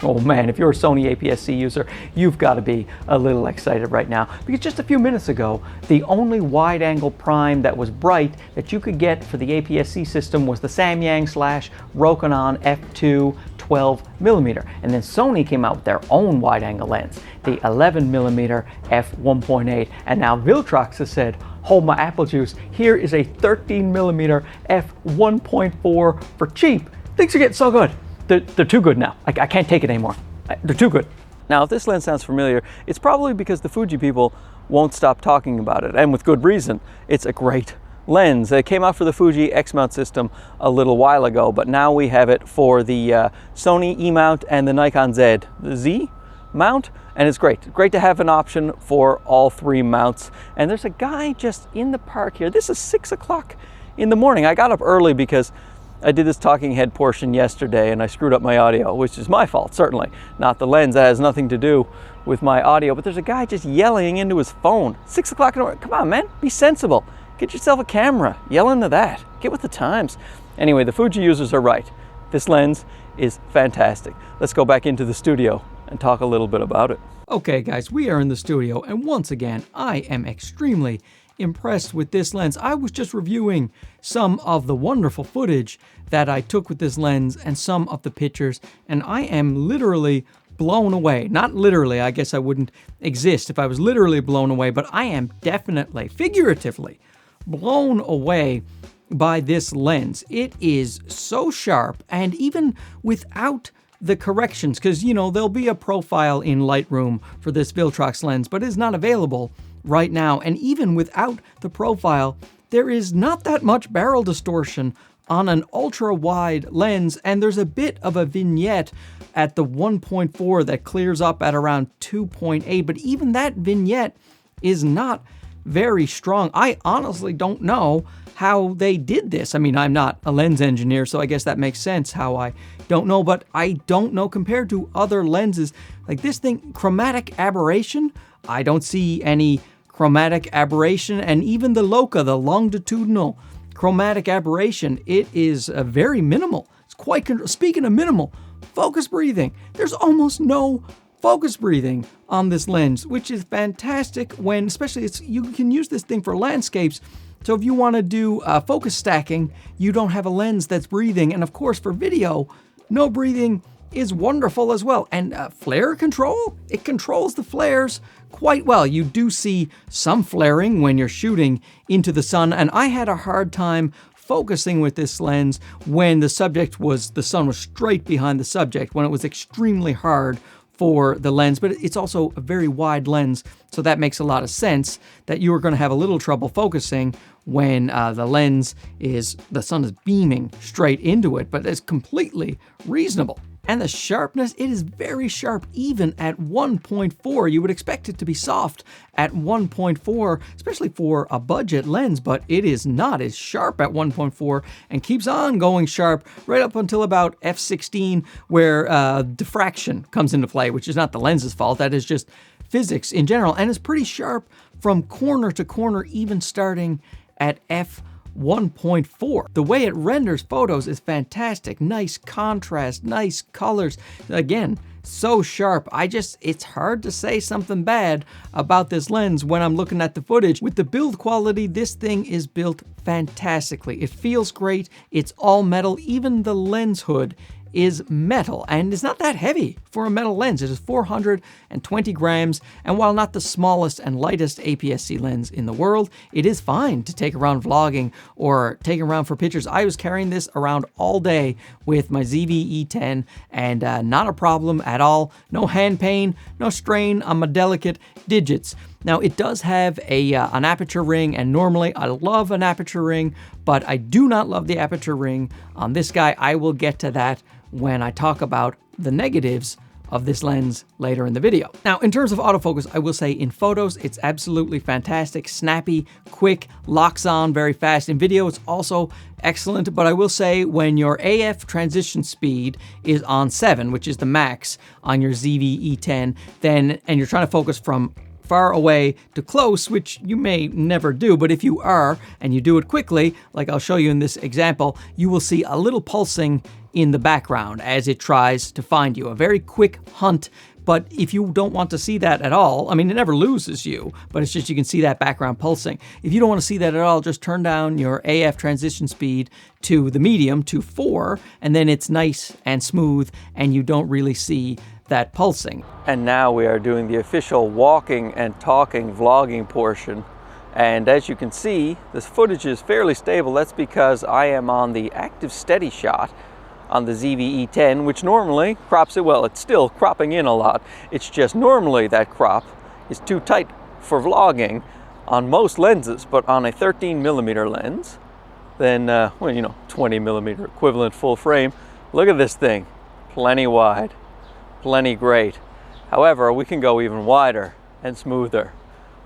Oh man, if you're a Sony APS-C user, you've got to be a little excited right now, because just a few minutes ago, the only wide-angle prime that was bright that you could get for the APS-C system was the Samyang/Rokinon f2 12mm, and then Sony came out with their own wide-angle lens, the 11mm f1.8, and now Viltrox has said, hold my apple juice, here is a 13mm f1.4 for cheap. Things are getting so good. They're too good now. I can't take it anymore. They're too good. Now, if this lens sounds familiar, it's probably because the Fuji people won't stop talking about it, and with good reason. It's a great lens. It came out for the Fuji X-mount system a little while ago, but now we have it for the Sony E-mount and the Nikon Z, the Z mount, and it's great. Great to have an option for all three mounts. And there's a guy just in the park here. This is 6 o'clock in the morning. I got up early because I did this talking head portion yesterday and I screwed up my audio, which is my fault, certainly. Not the lens. That has nothing to do with my audio, but there's a guy just yelling into his phone. 6 o'clock in the morning. Come on, man, be sensible. Get yourself a camera. Yell into that. Get with the times. Anyway, the Fuji users are right. This lens is fantastic. Let's go back into the studio and talk a little bit about it. Okay, guys, we are in the studio, and once again, I am extremely impressed with this lens. I was just reviewing some of the wonderful footage that I took with this lens and some of the pictures, and I am literally blown away. Not literally, I guess I wouldn't exist if I was literally blown away, but I am definitely, figuratively, blown away by this lens. It is so sharp, and even without the corrections, because, you know, there'll be a profile in Lightroom for this Viltrox lens, but it's not available right now. And even without the profile, there is not that much barrel distortion on an ultra wide lens, and there's a bit of a vignette at the 1.4 that clears up at around 2.8, but even that vignette is not very strong. I honestly don't know how they did this. I mean, I'm not a lens engineer, so I guess that makes sense how I don't know, but I don't know compared to other lenses. Like this thing, chromatic aberration, I don't see any chromatic aberration, and even the LOCA, the longitudinal chromatic aberration, it is very minimal. It's quite, speaking of minimal, focus breathing. There's almost no focus breathing on this lens, which is fantastic when, especially you can use this thing for landscapes. So if you want to do focus stacking, you don't have a lens that's breathing. And of course, for video, no breathing is wonderful as well. And flare control, it controls the flares quite well. You do see some flaring when you're shooting into the sun, and I had a hard time focusing with this lens when the sun was straight behind the subject, when it was extremely hard for the lens. But it's also a very wide lens, so that makes a lot of sense that you are going to have a little trouble focusing when the sun is beaming straight into it, but it's completely reasonable. And the sharpness, it is very sharp even at 1.4. You would expect it to be soft at 1.4, especially for a budget lens, but it is not as sharp at 1.4 and keeps on going sharp right up until about f16, where diffraction comes into play, which is not the lens's fault. That is just physics in general, and it's pretty sharp from corner to corner, even starting at f1.4. The way it renders photos is fantastic. Nice contrast, nice colors. Again, so sharp. It's hard to say something bad about this lens when I'm looking at the footage. With the build quality, this thing is built fantastically. It feels great. It's all metal. Even the lens hood is metal, and it's not that heavy for a metal lens. It is 420 grams, and while not the smallest and lightest APS-C lens in the world, it is fine to take around vlogging or take around for pictures. I was carrying this around all day with my ZV-E10, and not a problem at all. No hand pain, no strain on my delicate digits. Now, it does have an aperture ring, and normally I love an aperture ring, but I do not love the aperture ring on this guy. I will get to that when I talk about the negatives of this lens later in the video. Now, in terms of autofocus, I will say in photos, it's absolutely fantastic, snappy, quick, locks on very fast. In video, it's also excellent, but I will say when your AF transition speed is on 7, which is the max on your ZV-E10, and you're trying to focus from far away to close, which you may never do, but if you are, and you do it quickly, like I'll show you in this example, you will see a little pulsing in the background as it tries to find you. A very quick hunt. But if you don't want to see that at all, I mean, it never loses you, but it's just you can see that background pulsing. If you don't want to see that at all, just turn down your AF transition speed to the medium, to 4, and then it's nice and smooth, and you don't really see that pulsing. And now we are doing the official walking and talking vlogging portion. And as you can see, this footage is fairly stable. That's because I am on the active steady shot on the ZV-E10, which normally crops it well. It's still cropping in a lot. It's just normally that crop is too tight for vlogging on most lenses, but on a 13mm lens, then, well, you know, 20mm equivalent full frame, look at this thing. Plenty wide, plenty great. However, we can go even wider and smoother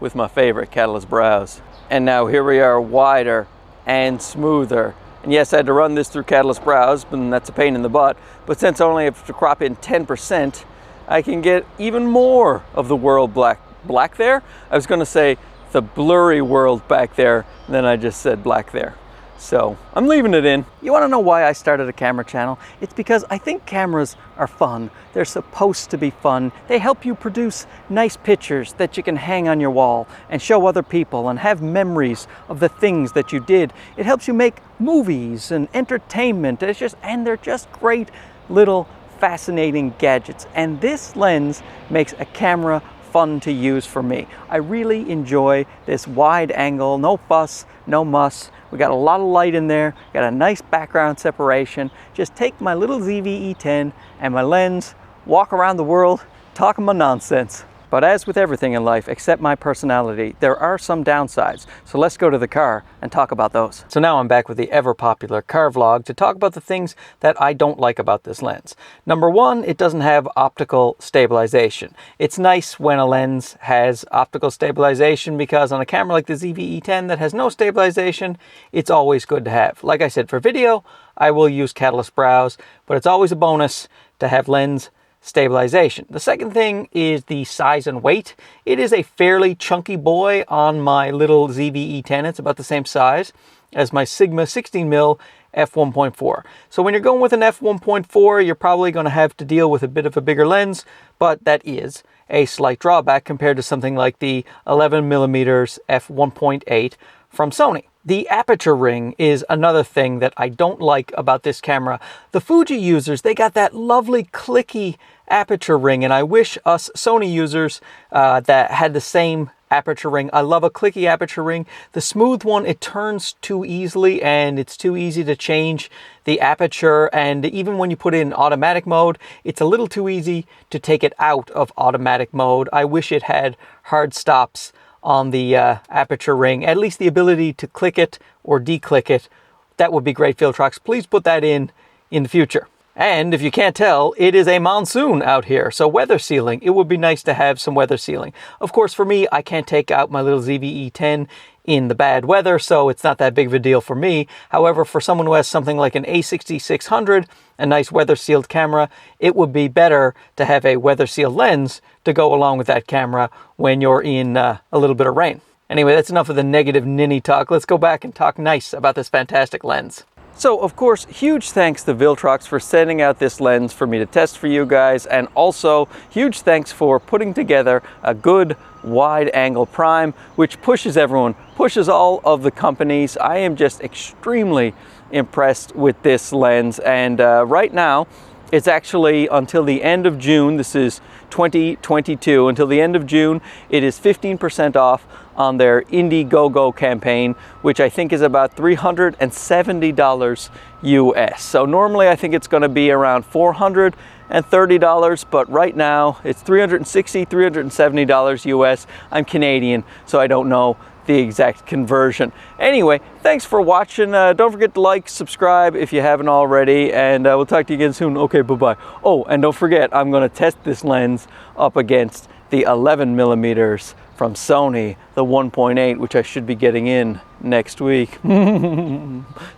with my favorite Catalyst browse. And now here we are, wider and smoother. And yes, I had to run this through Catalyst browse, and that's a pain in the butt. But since I only have to crop in 10%, I can get even more of the world black there. I was going to say the blurry world back there, and then I just said black there. So I'm leaving it in. You want to know why I started a camera channel? It's because I think cameras are fun. They're supposed to be fun. They help you produce nice pictures that you can hang on your wall and show other people and have memories of the things that you did. It helps you make movies and entertainment. And they're just great little fascinating gadgets. And this lens makes a camera fun to use for me. I really enjoy this wide angle, no fuss, no muss. We got a lot of light in there, got a nice background separation. Just take my little ZV-E10 and my lens, walk around the world, talking my nonsense. But as with everything in life, except my personality, there are some downsides. So let's go to the car and talk about those. So now I'm back with the ever popular car vlog to talk about the things that I don't like about this lens. Number one, it doesn't have optical stabilization. It's nice when a lens has optical stabilization because on a camera like the ZV-E10 that has no stabilization, it's always good to have. Like I said, for video, I will use Catalyst browse, but it's always a bonus to have lens stabilization. The second thing is the size and weight. It is a fairly chunky boy on my little ZV-E10. It's about the same size as my Sigma 16mm f1.4. So when you're going with an f1.4, you're probably going to have to deal with a bit of a bigger lens, but that is a slight drawback compared to something like the 11mm f1.8 from Sony. The aperture ring is another thing that I don't like about this camera. The Fuji users, they got that lovely clicky aperture ring, and I wish us Sony users that had the same aperture ring. I love a clicky aperture ring. The smooth one, it turns too easily and it's too easy to change the aperture, and even when you put it in automatic mode, it's a little too easy to take it out of automatic mode. I wish it had hard stops on the aperture ring, at least the ability to click it or declick it. That would be great, Viltrox. Please put that in the future. And if you can't tell, it is a monsoon out here, so weather sealing. It would be nice to have some weather sealing. Of course, for me, I can't take out my little ZV-E10 in the bad weather, so it's not that big of a deal for me. However, for someone who has something like an A6600, a nice weather sealed camera, it would be better to have a weather sealed lens to go along with that camera when you're in a little bit of rain. Anyway, that's enough of the negative ninny talk. Let's go back and talk nice about this fantastic lens. So, of course, huge thanks to Viltrox for sending out this lens for me to test for you guys, and also huge thanks for putting together a good wide-angle prime, which pushes everyone, pushes all of the companies. I am just extremely impressed with this lens, and right now, it's actually until the end of June. This is 2022. Until the end of June, it is 15% off on their Indiegogo campaign, which I think is about $370 US. So normally I think it's going to be around $430, but right now it's $360, $370 US. I'm Canadian, so I don't know the exact conversion. Anyway, thanks for watching. Don't forget to like, subscribe if you haven't already, and we'll talk to you again soon. Okay, bye-bye. Oh, and don't forget, I'm going to test this lens up against the 11mm from Sony, the 1.8, which I should be getting in next week.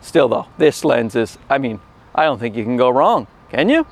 Still though, this lens is, I mean, I don't think you can go wrong, can you?